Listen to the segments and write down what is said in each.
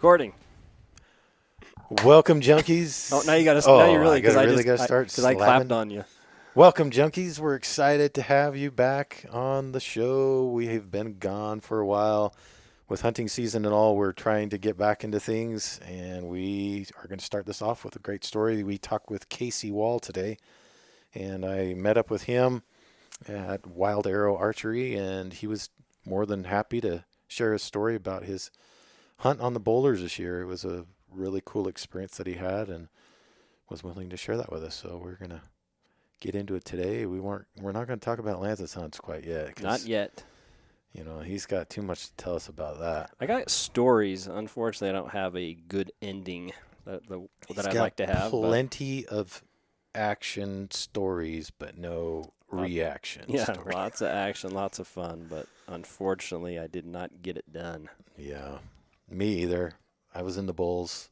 Recording. Welcome, junkies. Oh, now you got to. Now you really got to start because I clapped on you. Welcome, junkies. We're excited to have you back on the show. We have been gone for a while with hunting season and all. We're trying to get back into things, and we are going to start this off with a great story. We talked with Casey Wall today, and I met up with him at Wild Arrow Archery, and he was more than happy to share his story about his hunt on the boulders this year. It was a really cool experience that he had and was willing to share that with us. So we're going to get into it today. We're not going to talk about Lance's hunts quite yet. Not yet. You know, he's got too much to tell us about that. I got stories. Unfortunately, I don't have a good ending that I'd like to have. Plenty of action stories, but no reaction. Yeah, story. Lots of action, lots of fun, but unfortunately, I did not get it done. Yeah, me either. I was in the bulls,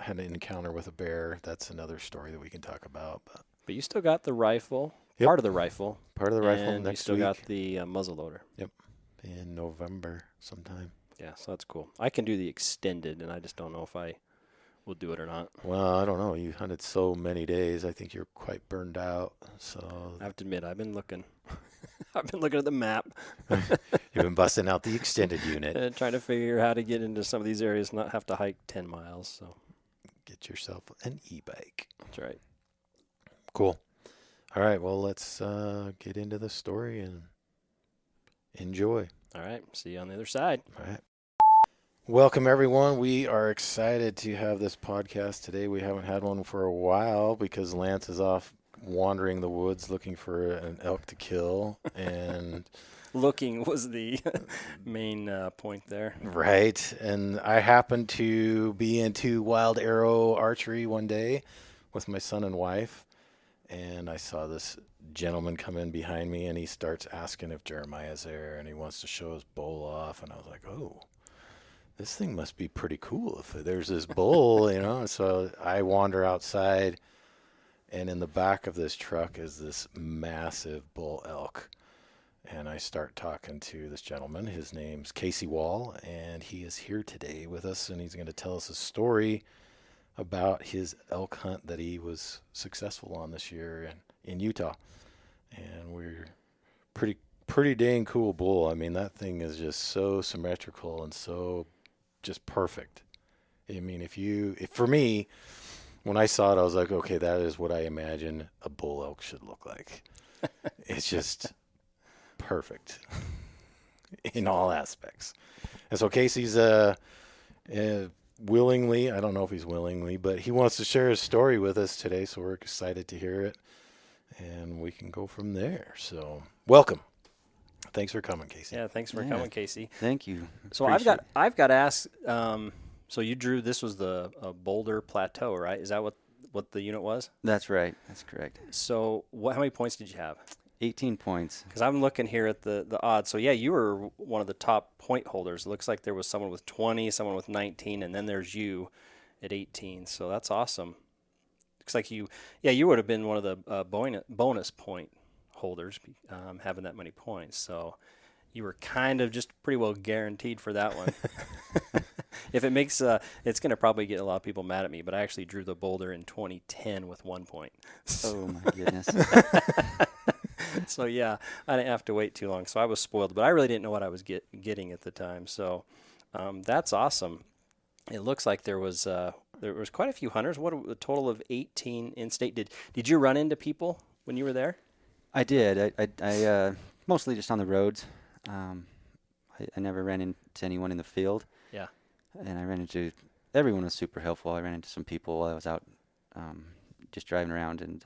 had an encounter with a bear. That's another story that we can talk about. But you still got the rifle, Yep. Part of the rifle. Part of the rifle and next you still week. got the muzzleloader. Yep, in November sometime. Yeah, so that's cool. I can do the extended, and I just don't know if I will do it or not. Well, I don't know. You hunted so many days. I think you're quite burned out. So I have to admit, I've been looking. I've been looking at the map. You've been busting out the extended unit. And trying to figure how to get into some of these areas, not have to hike 10 miles. So Get yourself an e-bike. that's right. Cool. All right. Well, let's get into the story and enjoy. All right. See you on the other side. All right. Welcome, everyone. We are excited to have this podcast today. We haven't had one for a while because Lance is off wandering the woods looking for an elk to kill. And Looking was the main point there. right. And I happened to be into Wild Arrow Archery one day with my son and wife. And I saw this gentleman come in behind me, and he starts asking if Jeremiah's there, and he wants to show his bull off. And I was like, oh, this thing must be pretty cool if there's this bull, you know. So I wander outside, and in the back of this truck is this massive bull elk. And I start talking to this gentleman. His name's Casey Wall, and he is here today with us, and he's going to tell us a story about his elk hunt that he was successful on this year in Utah. And we're pretty dang cool bull. I mean, that thing is just so symmetrical and so just perfect. I mean, if for me, when I saw it, I was like, okay, that is what I imagine a bull elk should look like. It's just perfect in all aspects. And so Casey's willingly, I don't know if he's willingly, but he wants to share his story with us today, so we're excited to hear it, and we can go from there. So welcome. Thanks for coming, Casey. Yeah, thanks for coming, Casey. Thank you. So I've got to ask. So you drew, this was the Boulder Plateau, right? Is that what the unit was? That's right. That's correct. So how many points did you have? 18 points. Because I'm looking here at the odds. So, yeah, you were one of the top point holders. It looks like there was someone with 20, someone with 19, and then there's you at 18. So that's awesome. Looks like you would have been one of the bonus point holders having that many points. So you were kind of just pretty well guaranteed for that one. If it makes, it's going to probably get a lot of people mad at me, but I actually drew the boulder in 2010 with 1 point. Oh, my goodness. So, yeah, I didn't have to wait too long. So I was spoiled, but I really didn't know what I was getting at the time. So that's awesome. It looks like there was quite a few hunters. What a total of 18 in-state. Did you run into people when you were there? I did. I mostly just on the roads. I never ran into anyone in the field. Yeah. And I ran into, everyone was super helpful. I ran into some people while I was out just driving around, and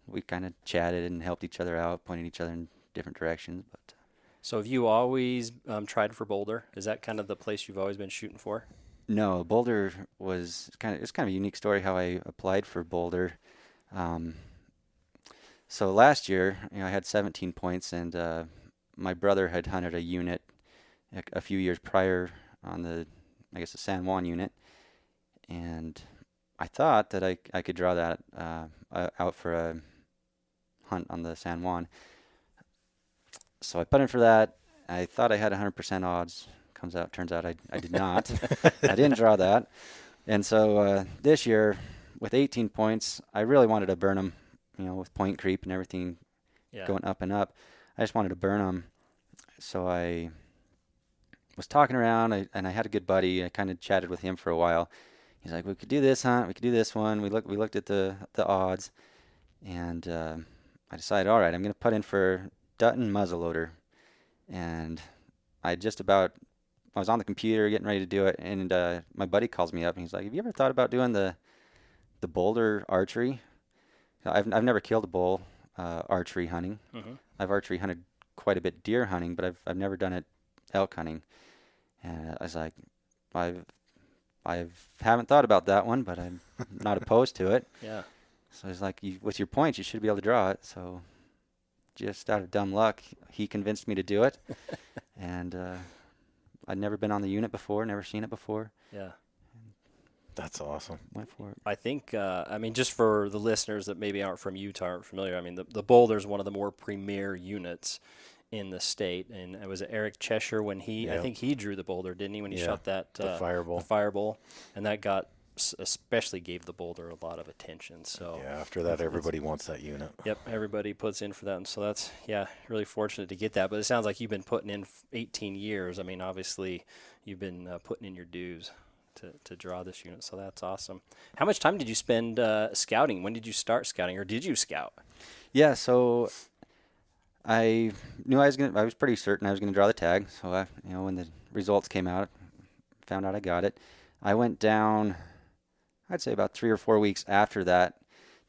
we kind of chatted and helped each other out, pointed each other in different directions. But So have you always tried for Boulder? Is that kind of the place you've always been shooting for? no, Boulder it's kind of a unique story how I applied for Boulder. So last year, I had 17 points, and my brother had hunted a unit a few years prior on the San Juan unit, and I thought that I could draw that out for a hunt on the San Juan. So I put in for that. I thought I had 100% odds Turns out I did not. I didn't draw that. And so this year, with 18 points, I really wanted to burn them, with point creep and everything going up and up. I just wanted to burn them. So I was talking around, and I had a good buddy. I kind of chatted with him for a while. He's like, we could do this hunt. We could do this one. We looked at the odds, and I decided, all right, I'm going to put in for Dutton muzzleloader. And I was on the computer getting ready to do it, and my buddy calls me up, and he's like, have you ever thought about doing the Boulder archery? I've never killed a bull archery hunting. Mm-hmm. I've archery hunted quite a bit deer hunting, but I've never done it elk hunting. And I was like, I haven't thought about that one, but I'm not opposed to it. Yeah. So he's like, with your points, you should be able to draw it. So just out of dumb luck, he convinced me to do it. And I'd never been on the unit before, never seen it before. Yeah. That's awesome. Went for it. I think, just for the listeners that maybe aren't from Utah, aren't familiar, the Boulder is one of the more premier units in the state. And it was Eric Cheshire when I think he drew the Boulder, didn't he, when he shot that the fireball. The fireball. And that especially gave the Boulder a lot of attention. So yeah, after that, everybody wants that unit. Yep, everybody puts in for that. And so that's, really fortunate to get that. But it sounds like you've been putting in 18 years. Obviously, you've been putting in your dues to draw this unit, so that's awesome. How much time did you spend scouting? When did you start scouting, or did you scout? Yeah, so I knew I was pretty certain I was gonna draw the tag. So when the results came out, found out I got it. I went down, I'd say about 3 or 4 weeks after that,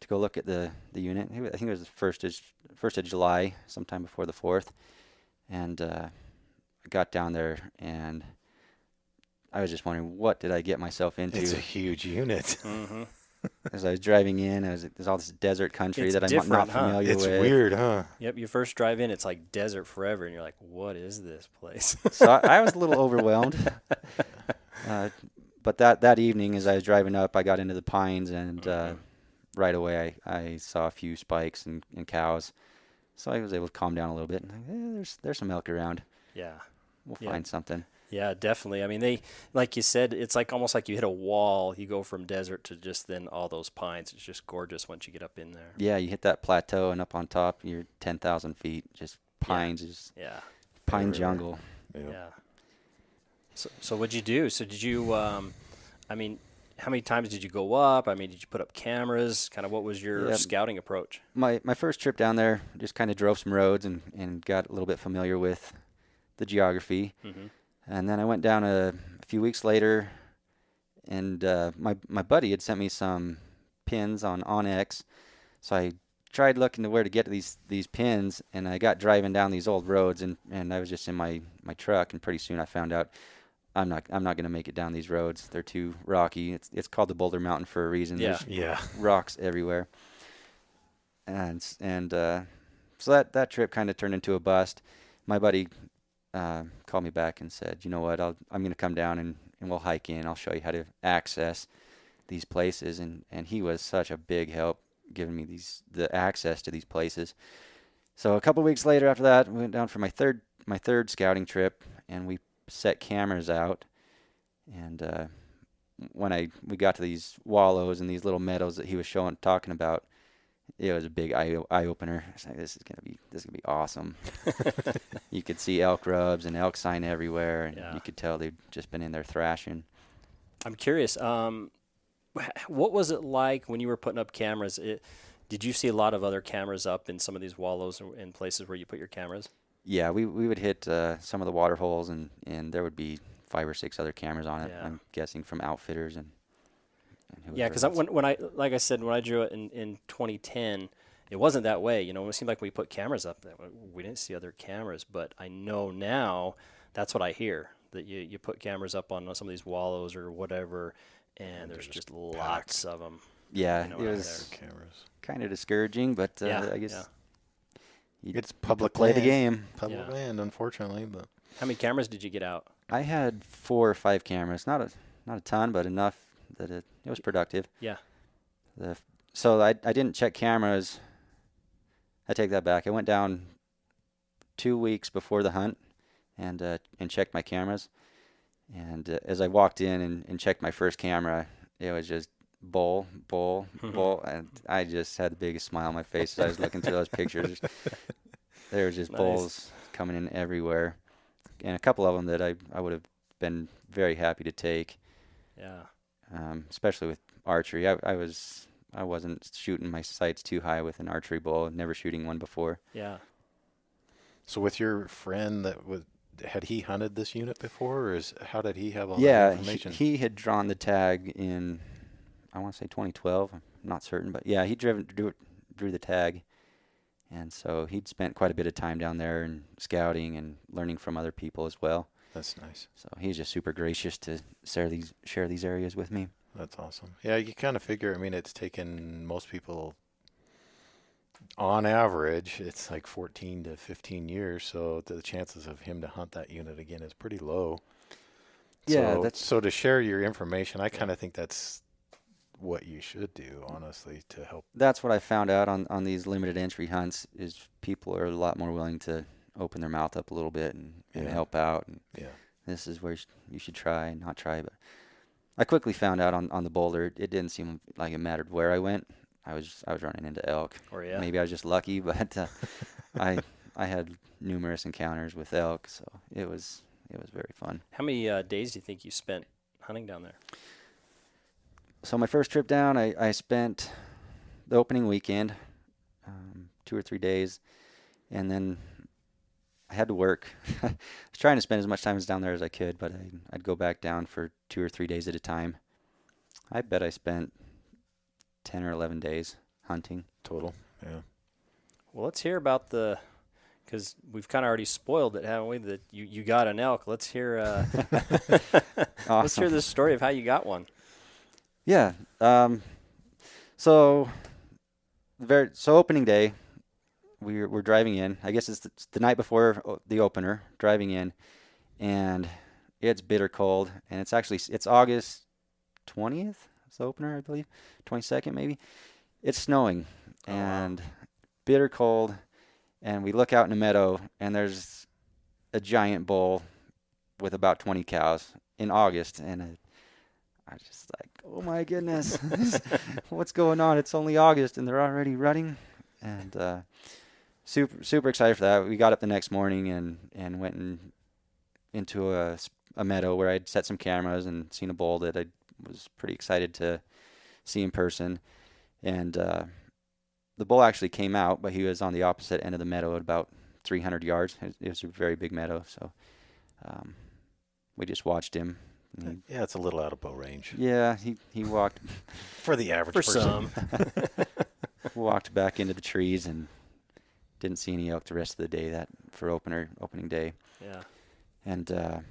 to go look at the unit. I think it was the first of July, sometime before the 4th, and I got down there and I was just wondering, what did I get myself into? It's a huge unit. Mm-hmm. As I was driving in, there's all this desert country that I'm not familiar with. It's weird, huh? Yep, you first drive in, it's like desert forever, and you're like, what is this place? So I was a little overwhelmed. But that evening, as I was driving up, I got into the pines, and right away I saw a few spikes and cows. So I was able to calm down a little bit. And there's some elk around. Yeah. We'll find something. Yeah, definitely. They, like you said, it's like almost like you hit a wall. You go from desert to just then all those pines. It's just gorgeous once you get up in there. Yeah, you hit that plateau, and up on top, you're 10,000 feet. Just pines. Yeah. Pine jungle. Yeah. So what'd you do? So did you, how many times did you go up? Did you put up cameras? Kind of what was your scouting approach? My first trip down there, just kind of drove some roads and got a little bit familiar with the geography. Mm-hmm. And then I went down a few weeks later, and my buddy had sent me some pins on OnX. So I tried looking to where to get to these pins, and I got driving down these old roads, and I was just in my truck, and pretty soon I found out I'm not going to make it down these roads. They're too rocky. It's called the Boulder Mountain for a reason. Yeah. There's rocks everywhere. And so that trip kind of turned into a bust. My buddy called me back and said, you know what, I'm going to come down and we'll hike in. I'll show you how to access these places. And he was such a big help giving me the access to these places. So a couple weeks later after that, we went down for my third scouting trip, and we set cameras out. And when we got to these wallows and these little meadows that he was talking about, it was a big eye opener. I was like, this is gonna be awesome. You could see elk rubs and elk sign everywhere, and you could tell they'd just been in there thrashing. I'm curious, what was it like when you were putting up cameras? Did you see a lot of other cameras up in some of these wallows and places where you put your cameras? Yeah, we would hit some of the water holes, and there would be 5 or 6 other cameras on it. I'm guessing from outfitters and yeah, because when I drew it in 2010, it wasn't that way. It seemed like we put cameras up there. We didn't see other cameras, but I know now that's what I hear, that you put cameras up on some of these wallows or whatever, and there's just lots of them. Yeah, it was kind of discouraging, but I guess it's public play land. The game. Public land, unfortunately. But how many cameras did you get out? I had 4 or 5 cameras, not a ton, but enough that it was productive. Yeah. So I didn't check cameras. I take that back. I went down 2 weeks before the hunt and checked my cameras. And as I walked in and checked my first camera, it was just bull, bull, bull, and I just had the biggest smile on my face as I was looking through those pictures. There was just Nice. bulls coming in everywhere, and a couple of them that I would have been very happy to take. Yeah. Especially with archery. I wasn't shooting my sights too high with an archery bull, never shooting one before. Yeah. So with your friend had he hunted this unit before, or how did he have all that Yeah, information? he had drawn the tag in, I want to say 2012. I'm not certain, but yeah, he drew the tag, and so he'd spent quite a bit of time down there and scouting and learning from other people as well. That's nice. So he's just super gracious to share these areas with me. That's awesome. Yeah, you kind of figure, I mean, it's taken most people, on average, it's like 14 to 15 years, so the chances of him to hunt that unit again is pretty low. Yeah, so to share your information, I kind of think that's what you should do, honestly, to help. That's what I found out on these limited entry hunts is people are a lot more willing to open their mouth up a little bit and help out. And yeah. This is where you should try and not try. But I quickly found out on the Boulder, it didn't seem like it mattered where I went. I was running into elk. Or yeah. Maybe I was just lucky, but I had numerous encounters with elk, so it was very fun. How many days do you think you spent hunting down there? So my first trip down, I spent the opening weekend, 2 or 3 days, and then I had to work. I was trying to spend as much time as down there as I could, but I'd go back down for 2 or 3 days at a time. I bet I spent 10 or 11 days hunting. Total, yeah. Well, let's hear about because we've kind of already spoiled it, haven't we? That you got an elk. Let's hear. Awesome. Let's hear the story of how you got one. Yeah. So opening day, we're driving in. I guess it's the night before the opener, driving in, and it's bitter cold. And it's August 20th. It's the opener, I believe, 22nd maybe. It's snowing and bitter cold. And we look out in the meadow, and there's a giant bull with about 20 cows in August, and I was just like, oh my goodness, what's going on? It's only August, and they're already running. And super excited for that. We got up the next morning and went into a meadow where I'd set some cameras and seen a bull that I was pretty excited to see in person. And the bull actually came out, but he was on the opposite end of the meadow at about 300 yards. It was a very big meadow, so we just watched him. Yeah, it's a little out of bow range. Yeah, he walked for the average For person. some. walked back into the trees and didn't see any elk the rest of the day for opening day. Yeah. And I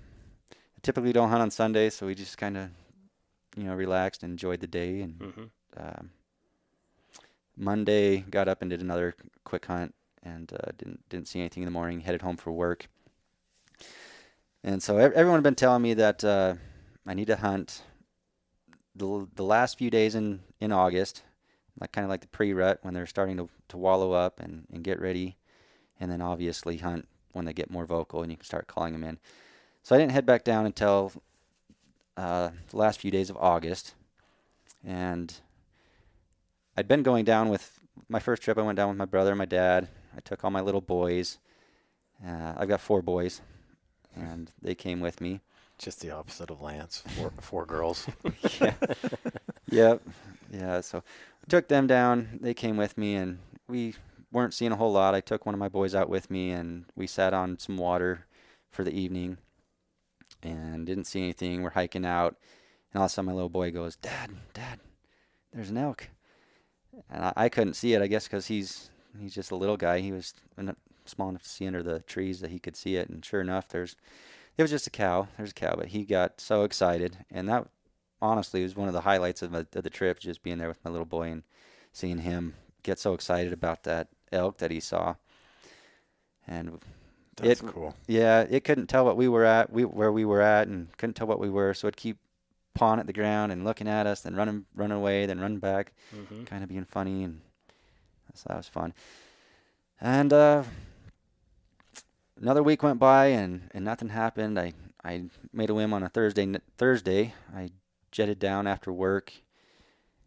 typically don't hunt on Sundays, so we just kind of relaxed and enjoyed the day. And Monday got up and did another quick hunt and didn't see anything in the morning. Headed home for work. And so everyone had been telling me that I need to hunt the last few days in August, kind of like the pre-rut when they're starting to wallow up and get ready, and then obviously hunt when they get more vocal and you can start calling them in. So I didn't head back down until the last few days of August, and I'd been going down with my first trip. I went down with my brother and my dad. I took all my little boys. I've got 4 boys, and they came with me. Just the opposite of Lance. 4 girls. Yeah. Yep. Yeah. So I took them down. They came with me, and we weren't seeing a whole lot. I took one of my boys out with me, and we sat on some water for the evening and didn't see anything. We're hiking out, and all of a sudden my little boy goes, Dad, there's an elk. And I couldn't see it, I guess, because he's just a little guy. He was small enough to see under the trees that he could see it, and sure enough, it was just a cow. There's a cow, but he got so excited, and that honestly was one of the highlights of the trip, just being there with my little boy and seeing him get so excited about that elk that he saw. And That's cool. Yeah, it couldn't tell what we were at, where we were at, and couldn't tell what we were, so it'd keep pawing at the ground and looking at us, then running away, then running back, kind of being funny, and so that was fun. And another week went by, and nothing happened. I I made a whim on a Thursday. I jetted down after work.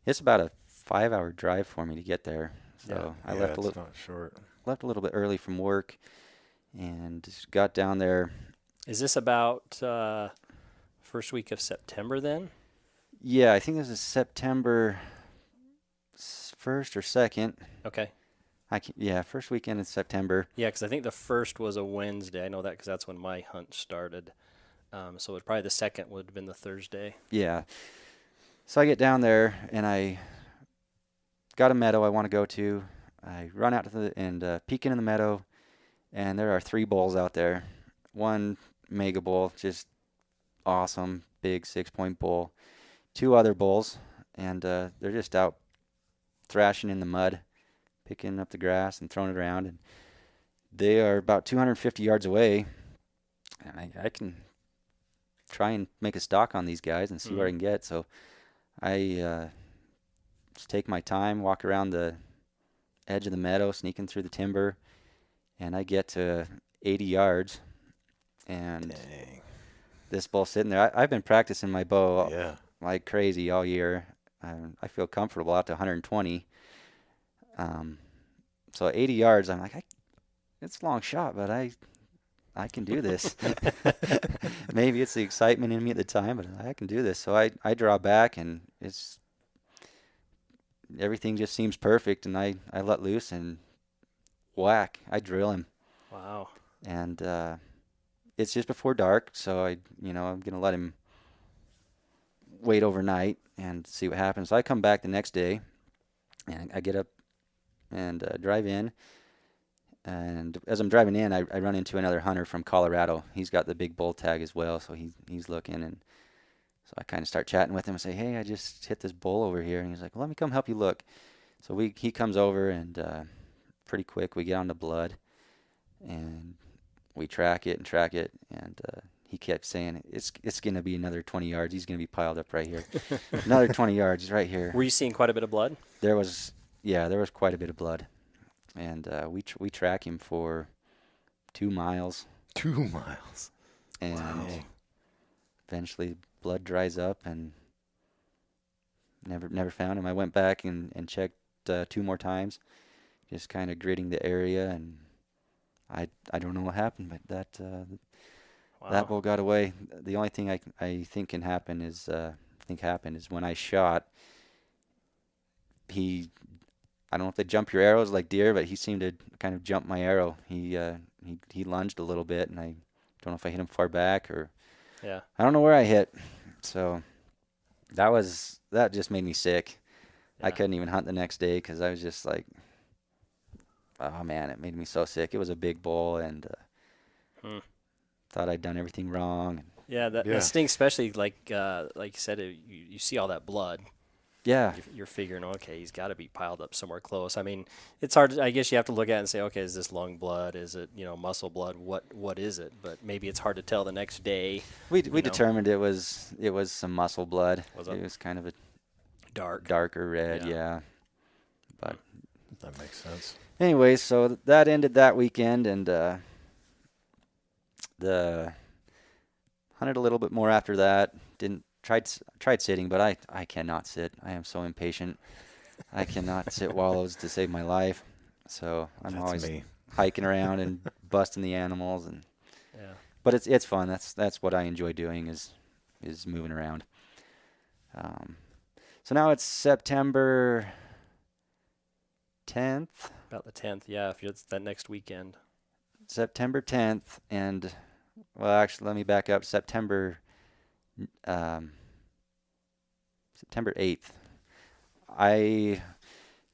It's about a 5-hour drive for me to get there. So I left it's not short. left a little bit early from work and just got down there. Is this about first week of September then? Yeah, I think this is September 1st or 2nd. Okay. First weekend in September. Yeah, because I think the first was a Wednesday. I know that because that's when my hunt started. So it probably the second would have been the Thursday. Yeah. So I get down there and I got a meadow I want to go to. I run out to and peek into the meadow, and there are 3 bulls out there. One mega bull, just awesome, big 6-point bull. 2 other bulls, and they're just out thrashing in the mud, picking up the grass and throwing it around. And they are about 250 yards away, and I can try and make a stalk on these guys and see what I can get. So I just take my time, walk around the edge of the meadow, sneaking through the timber, and I get to 80 yards, and Dang. this bull's sitting there. I've been practicing my bow Yeah. like crazy all year. I feel comfortable out to 120. So 80 yards, I'm like, it's a long shot, but I can do this. Maybe it's the excitement in me at the time, but I can do this. So I draw back, and everything just seems perfect, and I let loose and whack. I drill him. Wow. And it's just before dark, so I'm gonna let him wait overnight and see what happens. So I come back the next day, and I get up and drive in. And as I'm driving in, I run into another hunter from Colorado. He's got the big bull tag as well, so he's looking. And so I kind of start chatting with him and say, hey, I just hit this bull over here. And he's like, well, let me come help you look. So he comes over, and pretty quick we get on the blood, and we track it. And he kept saying, it's going to be another 20 yards. He's going to be piled up right here. Another 20 yards right here. Were you seeing quite a bit of blood? There was quite a bit of blood. And we track him for 2 miles. 2 miles. And Wow. eventually blood dries up, and never found him. I went back and checked 2 more times, just kind of gritting the area, and I don't know what happened, but that bull got away. The only thing I think can happen is when I shot, I don't know if they jump your arrows like deer, but he seemed to kind of jump my arrow. He lunged a little bit, and I don't know if I hit him far back or I don't know where I hit. So that just made me sick. Yeah. I couldn't even hunt the next day because I was just like, oh man, it made me so sick. It was a big bull, and thought I'd done everything wrong. Yeah, that stinks, especially like you said, you see all that blood. Yeah. You're figuring, okay, he's got to be piled up somewhere close. I mean, it's hard. I guess you have to look at it and say, okay, is this lung blood? Is it, muscle blood? What is it? But maybe it's hard to tell the next day. We determined it was some muscle blood. It was kind of a darker red, yeah. But that makes sense. Anyway, so that ended that weekend, and the hunted a little bit more after that. Tried sitting, but I cannot sit. I am so impatient. I cannot sit wallows to save my life. So I'm always hiking around and busting the animals, and but it's fun. That's what I enjoy doing is moving around. So now it's September 10th. About the 10th, yeah. If it's that next weekend. September 10th, and well, actually, let me back up. September 8th. I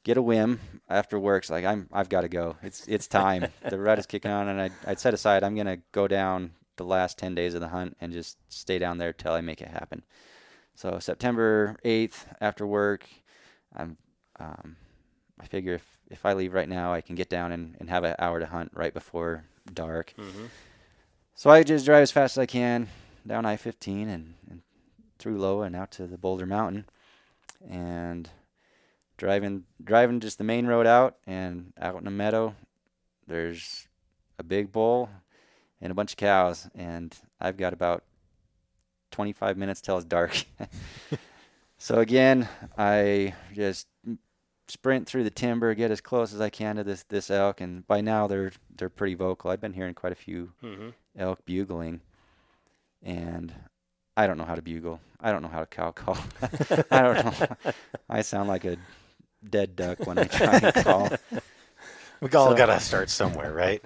get a whim after work. It's like I've got to go. It's time. The rut is kicking on, and I'd set aside I'm gonna go down the last 10 days of the hunt and just stay down there till I make it happen. So September 8th after work, I figure if I leave right now, I can get down and have an hour to hunt right before dark. Mm-hmm. So I just drive as fast as I can down I-15 and through Loa and out to the Boulder Mountain, and driving just the main road out, and out in a meadow there's a big bull and a bunch of cows, and I've got about 25 minutes till it's dark. So again, I just sprint through the timber, get as close as I can to this elk, and by now they're pretty vocal. I've been hearing quite a few elk bugling, and I don't know how to bugle. I don't know how to cow call. I don't know. I sound like a dead duck when I try and call. We all got to start somewhere, right?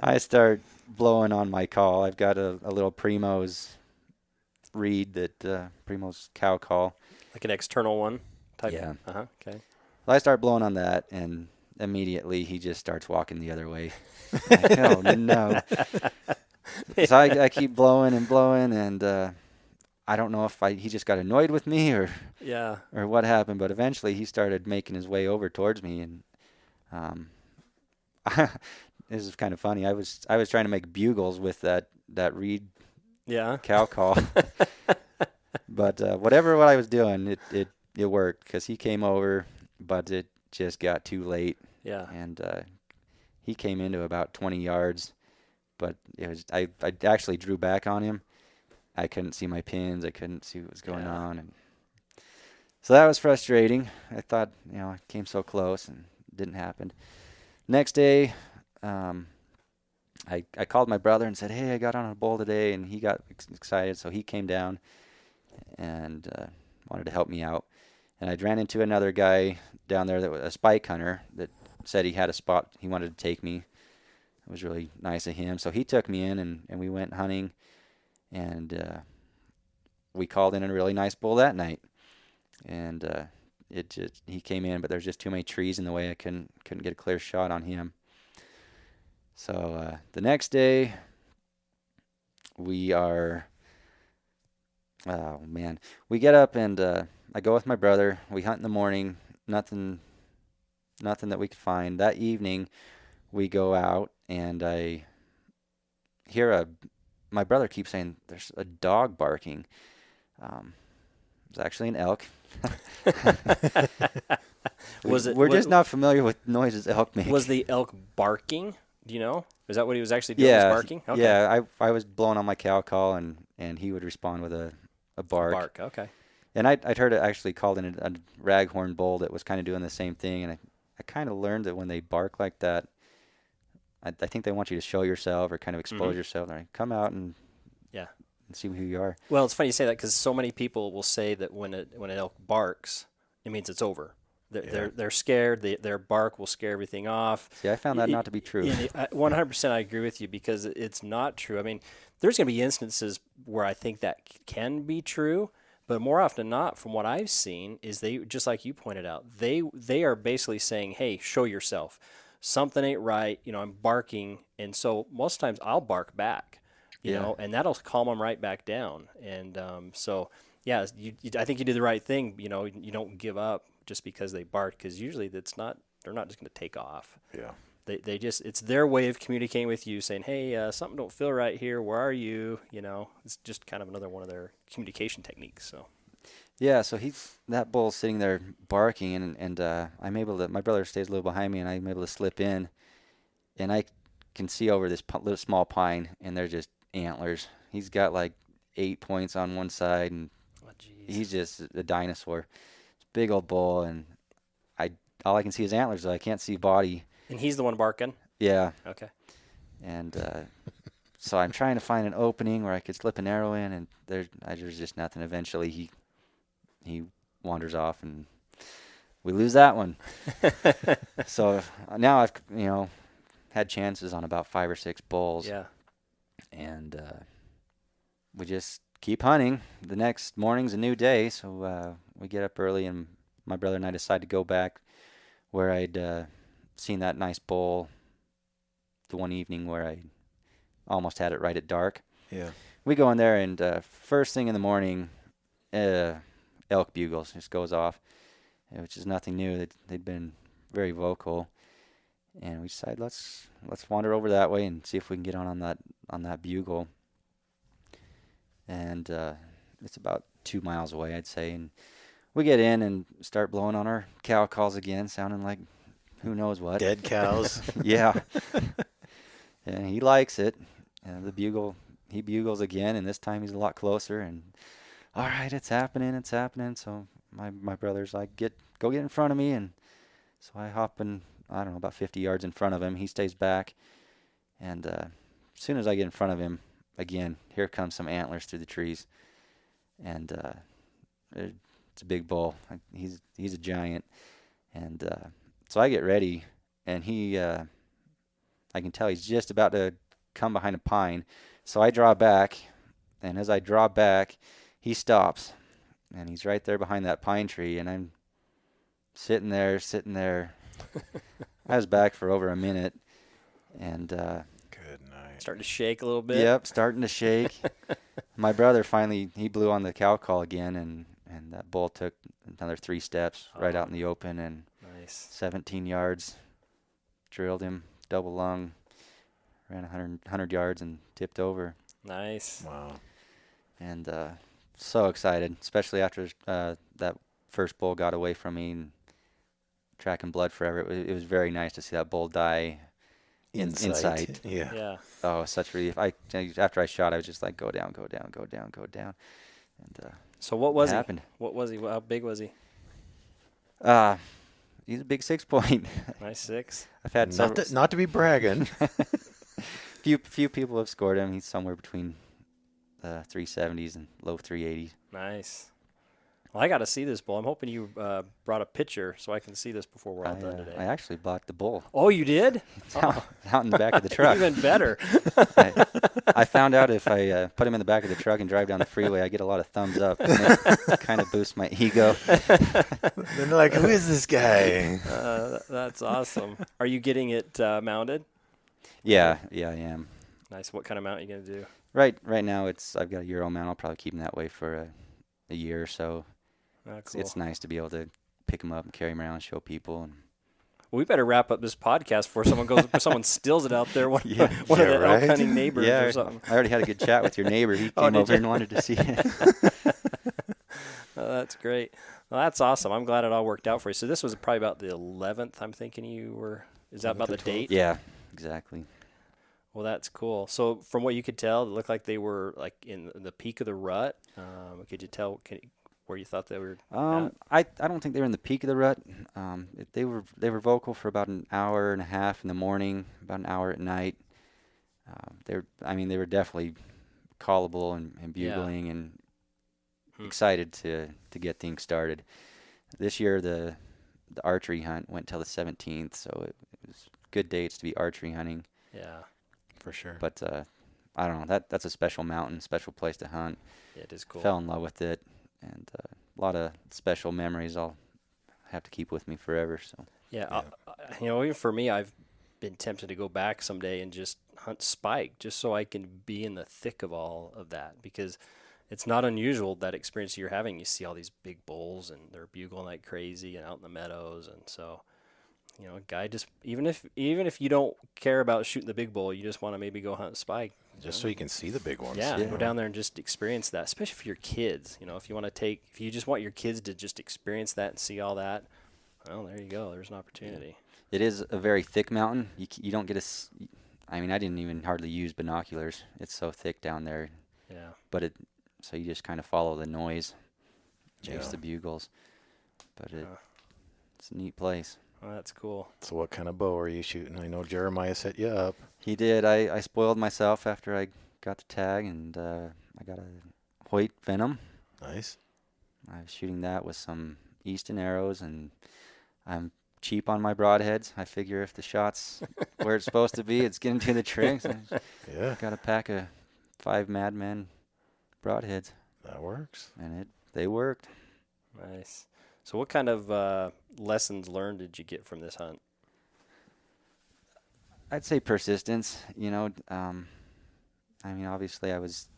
I start blowing on my call. I've got a little Primo's reed that Primo's cow call. Like an external one type? Yeah. Okay. So I start blowing on that, and immediately he just starts walking the other way. Like, oh, no. So I keep blowing, and I don't know if he just got annoyed with me or what happened, but eventually he started making his way over towards me, and this is kind of funny. I was trying to make bugles with that reed cow call, but what I was doing, it worked because he came over, but it just got too late. Yeah, and he came into about 20 yards, but it was I actually drew back on him. I couldn't see my pins. I couldn't see what was going on, and so that was frustrating. I thought, I came so close and it didn't happen. Next day, I called my brother and said, "Hey, I got on a bull today," and he got excited, so he came down and wanted to help me out. And I ran into another guy down there that was a spike hunter that said he had a spot he wanted to take me. It was really nice of him. So he took me in, and we went hunting, and we called in a really nice bull that night. And he came in, but there's just too many trees in the way. I couldn't get a clear shot on him. So the next day, we get up, and I go with my brother. We hunt in the morning. Nothing that we could find. That evening, we go out, and I hear my brother keeps saying there's a dog barking. It's actually an elk. We're just not familiar with noises elk make. Was the elk barking? Do you know? Is that what he was actually doing? Yeah, was barking? Okay. Yeah. I was blowing on my cow call, and he would respond with a bark. Bark. Okay. And I'd heard it actually called in a raghorn bull that was kind of doing the same thing, and I kind of learned that when they bark like that, I think they want you to show yourself or kind of expose yourself. They're like, come out and see who you are. Well, it's funny you say that because so many people will say that when an elk barks, it means it's over. They're scared. Their bark will scare everything off. See, I found that not to be true. 100% I agree with you because it's not true. I mean, there's going to be instances where I think that can be true, but more often than not, from what I've seen, is they, just like you pointed out, they are basically saying, hey, show yourself. Something ain't right. I'm barking. And so most times I'll bark back, you know, and that'll calm them right back down. And I think you do the right thing. You don't give up just because they bark, because usually they're not just going to take off. Yeah. It's their way of communicating with you, saying, hey, something don't feel right here. Where are you? It's just kind of another one of their communication techniques. So. Yeah, so that bull's sitting there barking, and I'm able to. My brother stays a little behind me, and I'm able to slip in, and I can see over this little small pine, and they're just antlers. He's got like 8 points on one side, and he's just a dinosaur. It's a big old bull, and all I can see is antlers, though. I can't see body. And he's the one barking? Yeah. Okay. And so I'm trying to find an opening where I could slip an arrow in, and there's just nothing. Eventually, he wanders off, and we lose that one. So now I've had chances on about 5 or 6 bulls. Yeah. And we just keep hunting. The next morning's a new day, so we get up early, and my brother and I decide to go back where I'd seen that nice bull the one evening where I almost had it right at dark. Yeah. We go in there, and first thing in the morning, elk bugles just goes off, which is nothing new. They'd been very vocal, and we decided let's wander over that way and see if we can get on that bugle. And it's about 2 miles away, I'd say, and we get in and start blowing on our cow calls again, sounding like who knows what. Dead cows. Yeah. And he likes it. And the bugle he bugles again, and this time he's a lot closer. And all right, it's happening, it's happening. So my brother's like, go get in front of me, and so I hop in, I don't know, about 50 yards in front of him. He stays back, and as soon as I get in front of him, again, here comes some antlers through the trees, and it's a big bull. He's a giant, and so I get ready, and he, I can tell he's just about to come behind a pine, so I draw back, and as I draw back, he stops, and he's right there behind that pine tree, and I'm sitting there. I was back for over a minute, and Good night. Starting to shake a little bit. yep, starting to shake. My brother finally, he blew on the cow call again, and that bull took another 3 steps right out in the open, and Nice. 17 yards, drilled him, double lung, ran 100 yards and tipped over. Nice. Wow. And so excited, especially after that first bull got away from me and tracking blood forever. It was very nice to see that bull die in sight. Yeah. Yeah. Oh, such relief. After I shot, I was just like, go down, go down, go down, go down. And So what was it he? happened. What was he? How big was he? He's a big 6-point. Nice 6. I've had Not to be bragging. few people have scored him. He's somewhere between 370s and low 380s. Nice. Well, I got to see this bull. I'm hoping you brought a picture so I can see this before we're all done today. I actually bought the bull. Oh, you did? It's out in the back of the truck. Even better. I found out if I put him in the back of the truck and drive down the freeway, I get a lot of thumbs up. And it kind of boosts my ego. Then they're like, who is this guy? That's awesome. Are you getting it mounted? Yeah, I am. Nice. What kind of mount are you going to do? Right now, I've got a Euro mount. I'll probably keep him that way for a year or so. Oh, cool. It's nice to be able to pick him up and carry him around and show people. And Well, we better wrap up this podcast before someone steals it out there. One of the elk right? hunting neighbors yeah, or something. I already had a good chat with your neighbor. He Oh, came did over you? and wanted to see it. Oh, that's great. Well, that's awesome. I'm glad it all worked out for you. So this was probably about the 11th. I'm thinking you were. Is that about the 11th or date? Yeah, exactly. Well, that's cool. So from what you could tell, it looked like they were like in the peak of the rut. Could you tell where you thought they were? At? I don't think they were in the peak of the rut. They were vocal for about an hour and a half in the morning, about an hour at night. They were definitely callable and bugling and excited to get things started. This year the archery hunt went till the 17th, so it was good dates to be archery hunting. Yeah, For sure. But I don't know, that's a special mountain, special place to hunt. yeah, it is cool. Fell in love with it, and a lot of special memories I'll have to keep with me forever. So Yeah, even for me, I've been tempted to go back someday and just hunt spike, just so I can be in the thick of all of that, because it's not unusual, that experience you're having. You see all these big bulls and they're bugling like crazy and out in the meadows, and so a guy just even if you don't care about shooting the big bull, you just want to maybe go hunt spike. Just so you can see the big ones. Yeah, Yeah. go down there and just experience that, especially for your kids. If you just want your kids to just experience that and see all that, well, there you go. There's an opportunity. it is a very thick mountain. You don't get I didn't even hardly use binoculars. It's so thick down there. Yeah. But so you just kind of follow the noise, chase Yeah. the bugles. But it's a neat place. Oh, that's cool. So what kind of bow are you shooting? I know Jeremiah set you up. He did. I spoiled myself after I got the tag, and I got a Hoyt Venom. Nice. I was shooting that with some Easton arrows, and I'm cheap on my broadheads. I figure if the shot's where it's supposed to be, it's getting to the trigger. So Yeah, got a pack of 5 Madman broadheads, that works. and they worked. Nice. So what kind of lessons learned did you get from this hunt? I'd say persistence. Obviously I was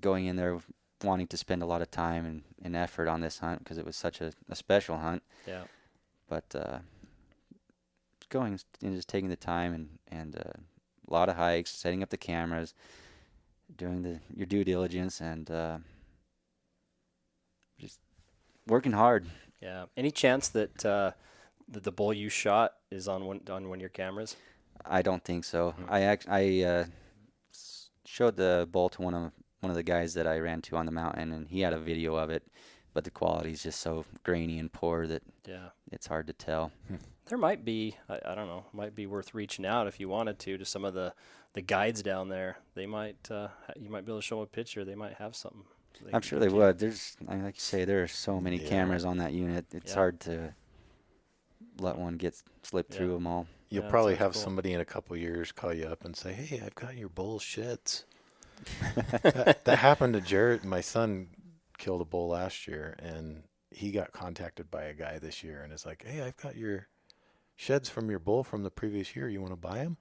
going in there wanting to spend a lot of time and effort on this hunt because it was such a special hunt. Yeah. But going and just taking the time and a lot of hikes, setting up the cameras, doing your due diligence, and just working hard. Yeah. Any chance that the bull you shot is on one of your cameras? I don't think so. Mhm. I showed the bull to one of the guys that I ran to on the mountain, and he had a video of it, but the quality is just so grainy and poor that Yeah. it's hard to tell. There might be, I don't know, might be worth reaching out if you wanted to some of the guides down there. They might, you might be able to show them a picture. They might have something. I'm sure they would. There's, like you say, there are so many Yeah. cameras on that unit. It's Yeah. hard to let one get slip Yeah. through them all. You'll Yeah, probably sounds have cool. somebody in a couple years call you up and say, "Hey, I've got your bull sheds." That happened to Jared. My son killed a bull last year, and he got contacted by a guy this year, and is like, "Hey, I've got your sheds from your bull from the previous year. You want to buy them?"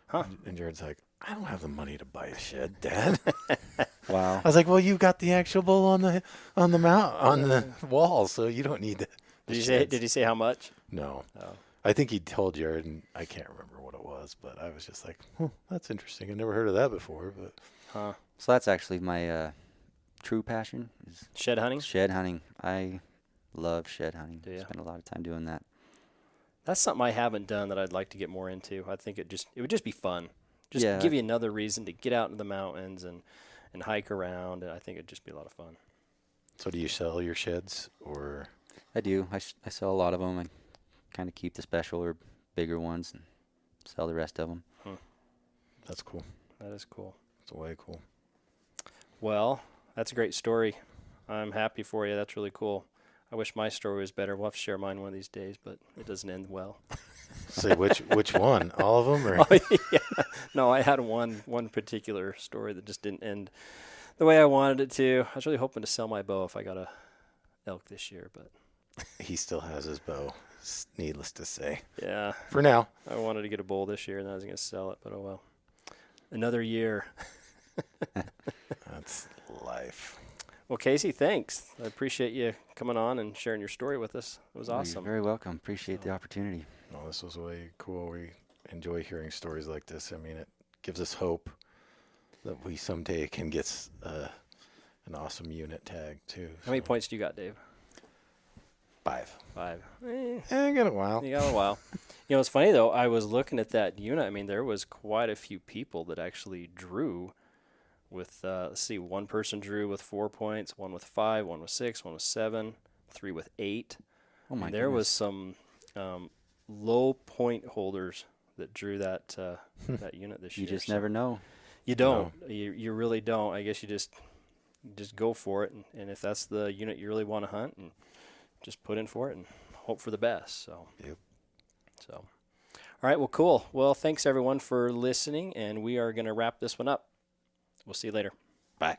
Huh. And Jared's like, "I don't have the money to buy a shed, Dad." Wow. I was like, "Well, you got the actual bull on the wall, so you don't need the sheds." Did he say how much? No. Oh. I think he told Jared, and I can't remember what it was, but I was just like, that's interesting. I never heard of that before. But Huh. So that's actually my true passion is Shed hunting? shed hunting. I love shed hunting. Do ya? Spend a lot of time doing that. That's something I haven't done that I'd like to get more into. I think it would just be fun. Just Yeah. give you another reason to get out into the mountains and hike around. And I think it'd just be a lot of fun. so do you sell your sheds or? I do. I sell a lot of them. I kind of keep the special or bigger ones and sell the rest of them. That's cool. That is cool. It's way cool. Well, that's a great story. I'm happy for you. That's really cool. I wish my story was better. We'll have to share mine one of these days, but it doesn't end well. Say which one? All of them? Or? Oh, yeah. No, I had one particular story that just didn't end the way I wanted it to. I was really hoping to sell my bow if I got a elk this year, but He still has his bow. Needless to say, yeah, for now. I wanted to get a bull this year and I was going to sell it, but oh well. Another year. That's life. Well, Casey, thanks. I appreciate you coming on and sharing your story with us. It was You're awesome. very welcome. Appreciate the opportunity. No, this was way cool. We enjoy hearing stories like this. I mean, it gives us hope that we someday can get an awesome unit tag too. How many points do you got, Dave? 5. 5. I got a while. You got a while. You know, it's funny, though. I was looking at that unit. I mean, there was quite a few people that actually drew with, let's see, one person drew with 4 points, one with 5, one with 6, one with 7, 3 with 8. Oh my And there was goodness. some low point holders that drew that that unit this You year. just So never know. You don't. You really don't. I guess you just go for it. And if that's the unit you really want to hunt, and just put in for it and hope for the best. So. Yep. So, all right, well, cool. Well, thanks everyone for listening, and we are going to wrap this one up. We'll see you later. Bye.